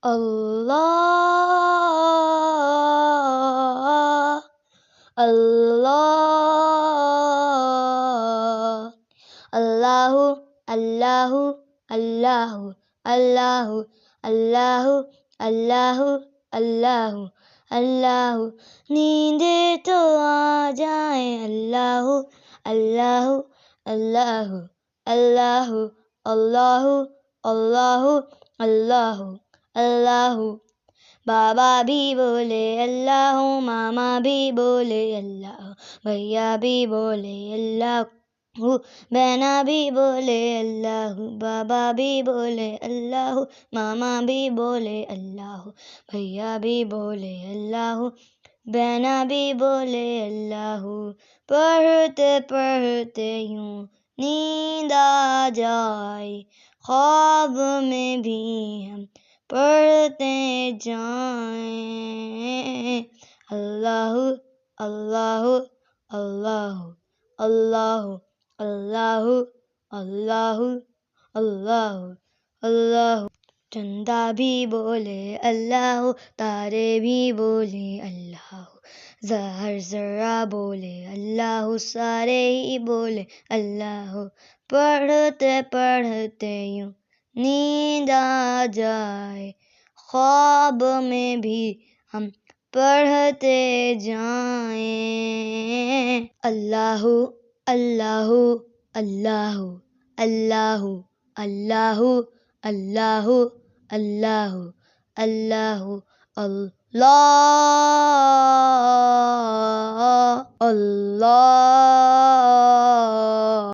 Allah, Allah, Allahu, Allahu, Allahu, Allahu, Allahu, Allahu, Allahu, Allahu, नींदे तो आ जाए अल्लाहु, अल्लाहु, अल्लाहु, अल्लाहु, अल्लाहु, अल्लाहु, अल्लाहु, अल्लाहु, बाबा भी बोले अल्लाह, मामा भी बोले अल्लाह, भैया भी बोले अल्लाह, बहना भी बोले अल्लाह, बाबा भी बोले अल्लाह, मामा भी बोले अल्लाह, भैया भी बोले अल्लाह, बहना भी बोले अल्लाह। पढ़ते पढ़ते यूं नींद आ जाए, ख्वाब में भी हम पढ़ते जाएं। अल्लाहु, अल्लाहु, अल्लाहु, अल्लाहु, अल्लाहु, अल्लाहु, अल्लाहु, अल्लाहु। चंदा भी बोले अल्लाह, तारे भी बोले अल्लाह, ज़हर ज़र्रा बोले अल्लाह, सारे ही बोले अल्लाह। पढ़ते पढ़ते यूं नींद आ जाए, ख्वाब में भी हम पढ़ते जाएं। अल्लाहु, अल्लाहु, अल्लाहु, अल्लाहु, अल्लाहु, अल्लाहु, अल्लाहु, अल्लाहु, अल्लाह, अल्लाह।